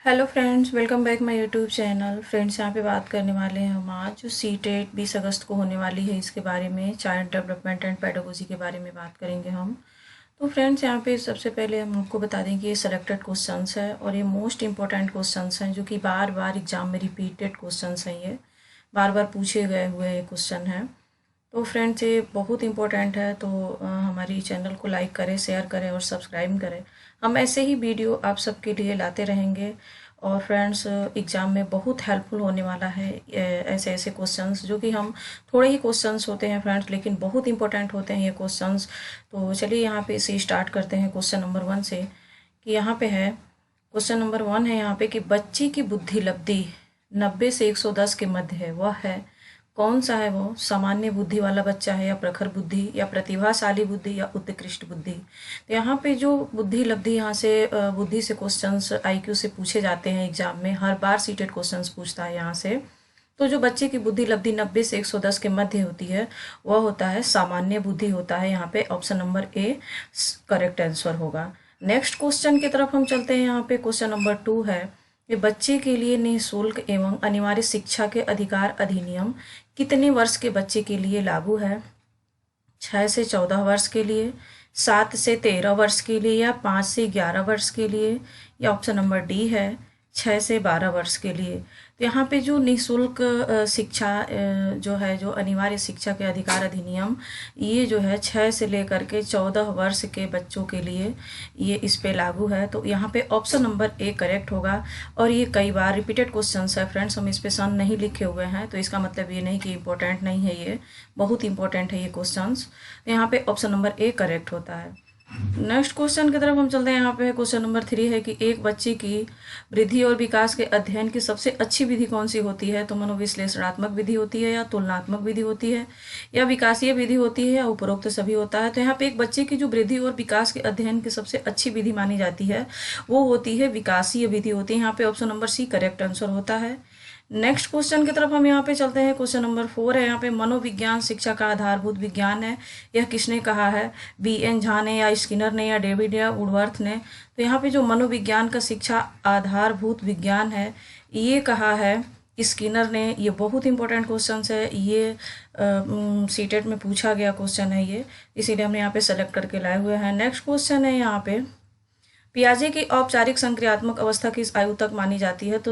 Hello friends, welcome back my YouTube channel. Friends, यहाँ पे बात करने वाले हैं हम आज जो सीटेट 20 अगस्त को होने वाली है, इसके बारे में चाइल्ड डेवलपमेंट एंड पेडागोजी के बारे में बात करेंगे हम। तो फ्रेंड्स, यहाँ पे सबसे पहले हम आपको बता दें कि ये सेलेक्टेड क्वेश्चंस है और ये मोस्ट इंपॉर्टेंट क्वेश्चंस हैं जो कि बार बार एग्जाम में रिपीटेड क्वेश्चंस हैं। ये बार बार पूछे गए हुए क्वेश्चन हैं। तो फ्रेंड्स, ये बहुत इंपॉर्टेंट है, तो हमारी चैनल को लाइक करें, शेयर करें और सब्सक्राइब करें। हम ऐसे ही वीडियो आप सबके लिए लाते रहेंगे। और फ्रेंड्स, एग्ज़ाम में बहुत हेल्पफुल होने वाला है ऐसे ऐसे क्वेश्चंस, जो कि हम थोड़े ही क्वेश्चंस होते हैं फ्रेंड्स, लेकिन बहुत इंपॉर्टेंट होते हैं ये क्वेश्चंस। तो चलिए यहाँ पे इसे स्टार्ट करते हैं क्वेश्चन नंबर 1 से। कि यहाँ पे है क्वेश्चन नंबर 1 है यहाँ पे कि बच्चे की बुद्धि लब्धि 90 से 110 के मध्य है, वह है कौन सा है? वो सामान्य बुद्धि वाला बच्चा है, या प्रखर बुद्धि, या प्रतिभाशाली बुद्धि, या उत्कृष्ट बुद्धि। तो यहाँ पे जो बुद्धि लब्धि, यहाँ से बुद्धि से क्वेश्चंस आईक्यू से पूछे जाते हैं एग्जाम में, हर बार सीटेड क्वेश्चंस पूछता है यहाँ से। तो जो बच्चे की बुद्धि लब्धि 90 से 110 के मध्य होती है, वह होता है सामान्य बुद्धि होता है। यहाँ पे option number A correct answer होगा। नेक्स्ट क्वेश्चन की तरफ हम चलते हैं। यहाँ पे क्वेश्चन नंबर 2 है कि बच्चे के लिए निःशुल्क एवं अनिवार्य शिक्षा के अधिकार अधिनियम कितने वर्ष के बच्चे के लिए लागू है? 6 से 14 वर्ष के लिए, 7 से 13 वर्ष के लिए, या 5 से 11 वर्ष के लिए, या ऑप्शन नंबर डी है 6 से 12 वर्ष के लिए। तो यहाँ पे जो निःशुल्क शिक्षा जो है, जो अनिवार्य शिक्षा के अधिकार अधिनियम, ये जो है 6 से लेकर के 14 वर्ष के बच्चों के लिए ये इस पे लागू है। तो यहाँ पे ऑप्शन नंबर ए करेक्ट होगा। और ये कई बार रिपीटेड क्वेश्चन है फ्रेंड्स, हम इस पे सन नहीं लिखे हुए हैं, तो इसका मतलब ये नहीं कि इम्पोर्टेंट नहीं है, ये बहुत इंपॉर्टेंट है ये क्वेश्चन। यहाँ पे ऑप्शन नंबर ए करेक्ट होता है। नेक्स्ट क्वेश्चन की तरफ हम चलते हैं। यहाँ पे क्वेश्चन नंबर 3 है कि एक बच्चे की वृद्धि और विकास के अध्ययन की सबसे अच्छी विधि कौन सी होती है? तो मनोविश्लेषणात्मक विधि होती है, या तुलनात्मक विधि होती है, या विकासीय विधि होती है, या उपरोक्त सभी होता है। तो यहाँ पे एक बच्चे की जो वृद्धि और विकास के अध्ययन की सबसे अच्छी विधि मानी जाती है, वो होती है विकासीय विधि होती है। यहाँ पे option number C correct answer होता है। नेक्स्ट क्वेश्चन की तरफ हम यहाँ पे चलते हैं। क्वेश्चन नंबर 4 है यहाँ पे मनोविज्ञान शिक्षा का आधारभूत विज्ञान है, यह किसने कहा है? बी.एन. झा ने, या स्किनर ने, या डेविड, या वुडवर्थ ने। तो यहाँ पे जो मनोविज्ञान का शिक्षा आधारभूत विज्ञान है, ये कहा है स्किनर ने। ये बहुत इंपॉर्टेंट क्वेश्चन है, ये सीटेट में पूछा गया क्वेश्चन है ये, इसीलिए हमने यहाँ पे सेलेक्ट करके लाए हुए हैं। नेक्स्ट क्वेश्चन है यहाँ पे पियाजे की औपचारिक संक्रियात्मक अवस्था किस आयु तक मानी जाती है? तो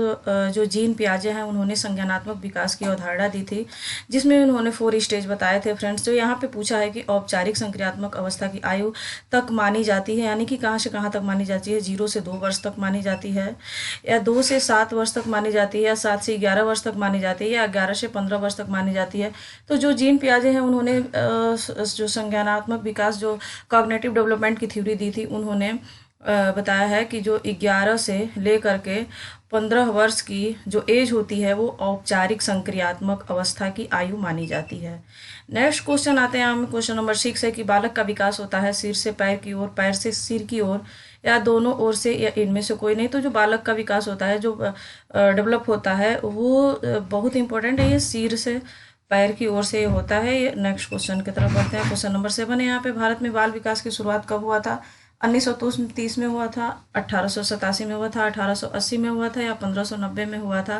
जो जीन पियाजे हैं, उन्होंने संज्ञानात्मक विकास की अवधारणा दी थी, जिसमें उन्होंने 4 स्टेज बताए थे फ्रेंड्स। जो यहाँ पे पूछा है कि औपचारिक संक्रियात्मक अवस्था की आयु तक मानी जाती है, यानी कि कहाँ से कहाँ तक मानी जाती है? 0 से 2 वर्ष तक मानी जाती है, या 2 से 7 वर्ष तक मानी जाती है, या 7 से 11 वर्ष तक मानी जाती है, या 11 से 15 वर्ष तक मानी जाती है। तो जो जीन पियाजे हैं, उन्होंने जो संज्ञानात्मक विकास, जो कॉग्निटिव डेवलपमेंट की थ्योरी दी थी, उन्होंने बताया है कि जो 11 से लेकर के 15 वर्ष की जो एज होती है, वो औपचारिक संक्रियात्मक अवस्था की आयु मानी जाती है। नेक्स्ट क्वेश्चन आते हैं हम। क्वेश्चन नंबर 6 है कि बालक का विकास होता है सिर से पैर की ओर, पैर से सिर की ओर, या दोनों ओर से, या इनमें से कोई नहीं। तो जो बालक का विकास होता है, जो डेवलप होता है, वो बहुत इंपॉर्टेंट है, ये सिर से पैर की ओर से होता है। ये नेक्स्ट क्वेश्चन की तरफ बढ़ते हैं। क्वेश्चन नंबर 7 है यहाँ पे भारत में बाल विकास की शुरुआत कब हुआ था? 1930 में हुआ था, 1887 में हुआ था, 1880 में हुआ था, या 1590 में हुआ था।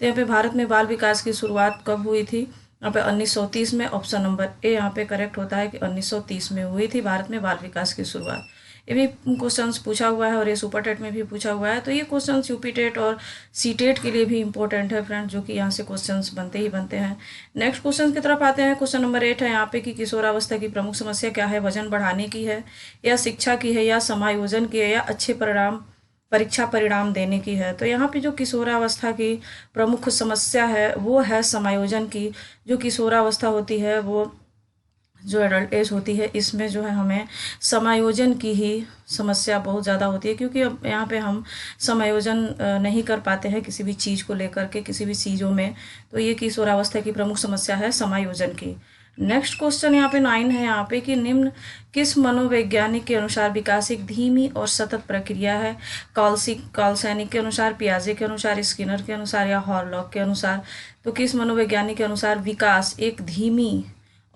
तो यहाँ पे भारत में बाल विकास की शुरुआत कब हुई थी? यहाँ पे 1930 में। ऑप्शन नंबर ए यहाँ पे करेक्ट होता है कि 1930 में हुई थी भारत में बाल विकास की शुरुआत। ये भी क्वेश्चंस पूछा हुआ है, और ये सुपर टेट में भी पूछा हुआ है। तो ये क्वेश्चंस यूपी टेट और सी टेट के लिए भी इंपॉर्टेंट है फ्रेंड्स, जो कि यहाँ से क्वेश्चंस बनते ही बनते हैं। नेक्स्ट क्वेश्चन की तरफ आते हैं। क्वेश्चन नंबर 8 है यहाँ पे कि किशोरावस्था की प्रमुख समस्या क्या है? वजन बढ़ाने की है, या शिक्षा की है, या समायोजन की है, या अच्छे परीक्षा परिणाम देने की है? तो यहाँ पे जो किशोरावस्था की प्रमुख समस्या है, वो है समायोजन की। जो किशोरावस्था होती है, वो जो एडल्ट एज होती है, इसमें जो है हमें समायोजन की ही समस्या बहुत ज़्यादा होती है, क्योंकि अब यहाँ पे हम समायोजन नहीं कर पाते हैं किसी भी चीज़ को लेकर के, किसी भी चीज़ों में। तो ये किशोरावस्था की प्रमुख समस्या है समायोजन की। नेक्स्ट क्वेश्चन यहाँ पे 9 है यहाँ पे कि निम्न किस मनोवैज्ञानिक के अनुसार विकास एक धीमी और सतत प्रक्रिया है? कॉलसैनिक के अनुसार, पियाजे के अनुसार, स्किनर के अनुसार, या हॉरलॉक के अनुसार? तो किस मनोवैज्ञानिक के अनुसार विकास एक धीमी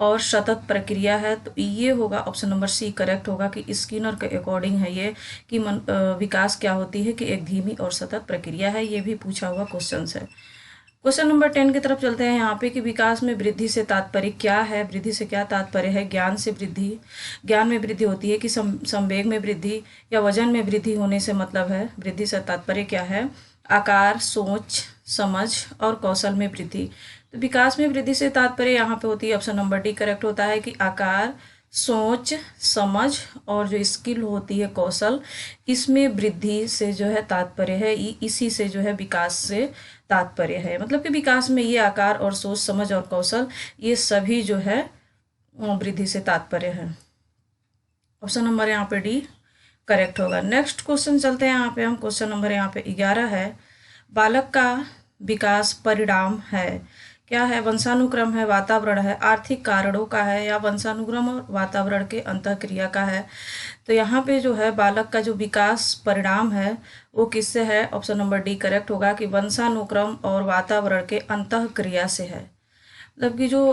और सतत प्रक्रिया है। तो ये होगा ऑप्शन नंबर सी करेक्ट होगा कि स्किनर के अकॉर्डिंग है ये कि विकास क्या होती है कि एक धीमी और सतत प्रक्रिया है। ये भी पूछा हुआ क्वेश्चन है। क्वेश्चन नंबर 10 की तरफ चलते हैं यहाँ पे कि विकास में वृद्धि से तात्पर्य क्या है। वृद्धि से क्या तात्पर्य है? ज्ञान से वृद्धि। ज्ञान में वृद्धि होती है कि संवेग में वृद्धि या वजन में वृद्धि होने से मतलब है। वृद्धि से तात्पर्य क्या है? आकार, सोच, समझ और कौशल में वृद्धि। तो विकास में वृद्धि से तात्पर्य यहाँ पे होती है ऑप्शन नंबर डी करेक्ट होता है कि आकार, सोच, समझ और जो स्किल होती है, कौशल, इसमें वृद्धि से जो है तात्पर्य है। इसी से जो है विकास से तात्पर्य है। मतलब कि विकास में ये आकार और सोच, समझ और कौशल, ये सभी जो है वृद्धि से तात्पर्य है। ऑप्शन नंबर यहाँ पे डी करेक्ट होगा। नेक्स्ट क्वेश्चन चलते हैं यहाँ पे हम। क्वेश्चन नंबर यहाँ पे 11 है। बालक का विकास परिणाम है। क्या है? वंशानुक्रम है, वातावरण है, आर्थिक कारणों का है या वंशानुक्रम और वातावरण के अंतःक्रिया का है। तो यहाँ पे जो है बालक का जो विकास परिणाम है वो किससे है? ऑप्शन नंबर डी करेक्ट होगा कि वंशानुक्रम और वातावरण के अंतःक्रिया से है। मतलब कि जो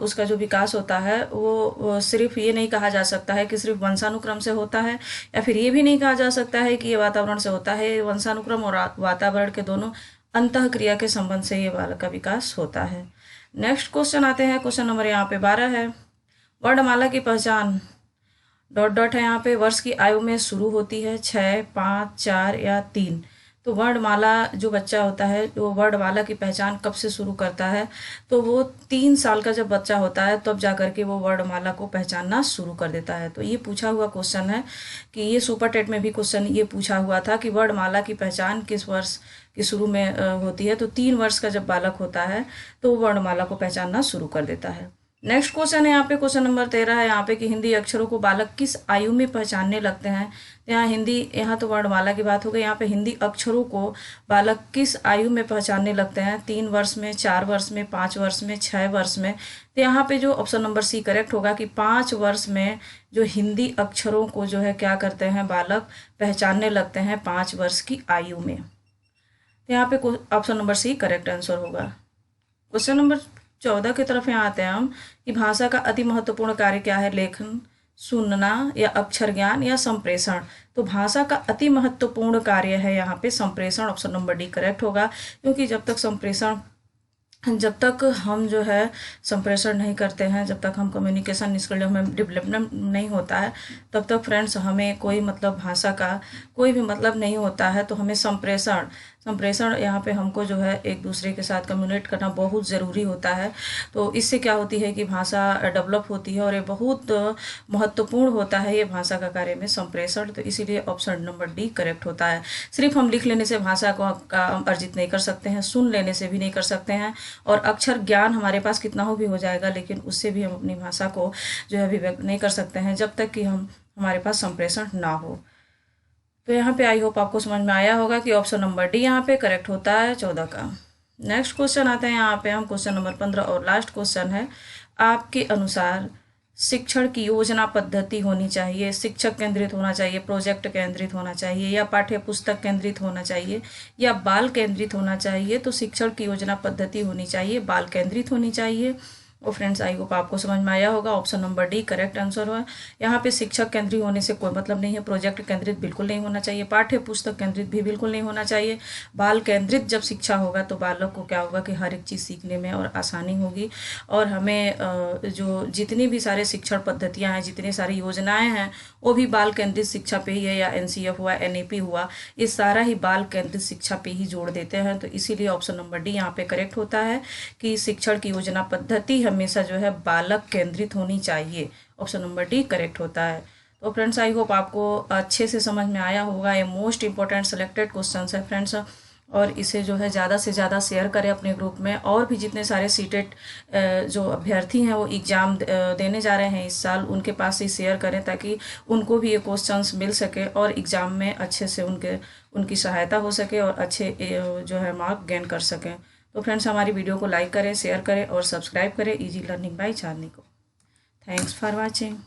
उसका जो विकास होता है वो सिर्फ ये नहीं कहा जा सकता है कि सिर्फ वंशानुक्रम से होता है, या फिर ये भी नहीं कहा जा सकता है कि ये वातावरण से होता है। वंशानुक्रम और वातावरण के दोनों अंतःक्रिया के संबंध से ये बालक का विकास होता है। नेक्स्ट क्वेश्चन आते हैं। क्वेश्चन नंबर यहाँ पे 12 है। वर्णमाला की पहचान डॉट डॉट है यहाँ पे वर्ष की आयु में शुरू होती है 6, 5, 4 या 3। तो वर्णमाला जो बच्चा होता है वो वर्णमाला की पहचान कब से शुरू करता है? तो वो 3 साल का जब बच्चा होता है तब तो जा करके वो वर्णमाला को पहचानना शुरू कर देता है। तो ये पूछा हुआ क्वेश्चन है कि ये सुपर टेट में भी क्वेश्चन ये पूछा हुआ था कि वर्णमाला की पहचान किस वर्ष के शुरू में होती है। तो 3 वर्ष का जब बालक होता है तो वर्णमाला को पहचानना शुरू कर देता है। नेक्स्ट क्वेश्चन है यहाँ पे। क्वेश्चन नंबर 13 है यहाँ पे कि हिंदी अक्षरों को बालक किस आयु में पहचानने लगते हैं। यहाँ हिंदी, यहाँ तो वर्णमाला की बात हो गई, यहाँ पे हिंदी अक्षरों को बालक किस आयु में पहचानने लगते हैं? 3 वर्ष में, 4 वर्ष में, 5 वर्ष में, 6 वर्ष में। तो यहाँ पे जो ऑप्शन नंबर सी करेक्ट होगा कि 5 वर्ष में जो हिंदी अक्षरों को जो है क्या करते हैं बालक पहचानने लगते हैं 5 वर्ष की आयु में। तो यहाँ पे option number C correct answer होगा। क्वेश्चन नंबर 14 की तरफ यहाँ आते हैं हम कि भाषा का अति महत्वपूर्ण कार्य क्या है? लेखन, सुनना या अक्षर ज्ञान या संप्रेषण। तो भाषा का अति महत्वपूर्ण कार्य है यहाँ पे संप्रेषण। ऑप्शन नंबर डी करेक्ट होगा, क्योंकि जब तक हम जो है संप्रेषण नहीं करते हैं, जब तक हम कम्युनिकेशन स्किल हमें डेवलपमेंट नहीं होता है, तब तक फ्रेंड्स हमें कोई मतलब भाषा का कोई भी मतलब नहीं होता है। तो हमें संप्रेषण यहाँ पे हमको जो है एक दूसरे के साथ कम्युनिकेट करना बहुत ज़रूरी होता है। तो इससे क्या होती है कि भाषा डेवलप होती है और ये बहुत महत्वपूर्ण होता है ये भाषा का कार्य में संप्रेषण। तो इसीलिए ऑप्शन नंबर डी करेक्ट होता है। सिर्फ हम लिख लेने से भाषा को अर्जित नहीं कर सकते हैं, सुन लेने से भी नहीं कर सकते हैं, और अक्षर ज्ञान हमारे पास कितना हो भी हो जाएगा, लेकिन उससे भी हम अपनी भाषा को जो है अभिव्यक्त नहीं कर सकते हैं जब तक कि हमारे पास संप्रेषण ना हो। तो यहाँ पे आई होप आपको समझ में आया होगा कि ऑप्शन नंबर डी यहाँ पे करेक्ट होता है 14 का। नेक्स्ट क्वेश्चन आते हैं यहाँ पे हम। क्वेश्चन नंबर 15 और लास्ट क्वेश्चन है। आपके अनुसार शिक्षण की योजना पद्धति होनी चाहिए, शिक्षक केंद्रित होना चाहिए, प्रोजेक्ट केंद्रित होना चाहिए, या पाठ्य पुस्तक केंद्रित होना चाहिए, या बाल केंद्रित होना चाहिए? तो शिक्षण की योजना पद्धति होनी चाहिए, बाल केंद्रित होनी चाहिए। और फ्रेंड्स आई होप आपको समझ में आया होगा। Option number D correct answer है। यहाँ पे शिक्षक केंद्रित होने से कोई मतलब नहीं है, प्रोजेक्ट केंद्रित बिल्कुल नहीं होना चाहिए, पाठ्य पुस्तक केंद्रित भी बिल्कुल नहीं होना चाहिए। बाल केंद्रित जब शिक्षा होगा तो बालक को क्या होगा कि हर एक चीज़ सीखने में और आसानी होगी। और हमें जो जितनी भी सारे शिक्षण पद्धतियाँ हैं, जितनी सारी योजनाएँ हैं, वो भी बाल केंद्रित शिक्षा पे ही है, या NCF हुआ, NAP हुआ, ये सारा ही बाल केंद्रित शिक्षा पे ही जोड़ देते हैं। तो इसीलिए ऑप्शन नंबर डी यहाँ पे करेक्ट होता है कि शिक्षण की योजना पद्धति हमेशा जो है बालक केंद्रित होनी चाहिए। ऑप्शन नंबर डी करेक्ट होता है। तो फ्रेंड्स आई होप आपको अच्छे से समझ में आया होगा। ये मोस्ट इंपॉर्टेंट सेलेक्टेड क्वेश्चन है फ्रेंड्स, और इसे जो है ज़्यादा से ज़्यादा शेयर करें अपने ग्रुप में। और भी जितने सारे सीटेट जो अभ्यर्थी हैं वो एग्ज़ाम देने जा रहे हैं इस साल, उनके पास ही शेयर करें ताकि उनको भी ये क्वेश्चंस मिल सके और एग्ज़ाम में अच्छे से उनकी सहायता हो सके और अच्छे जो है मार्क गेन कर सकें। तो फ्रेंड्स हमारी वीडियो को लाइक करें, शेयर करें और सब्सक्राइब करें इजी लर्निंग बाय चांदनी को। Thanks for watching.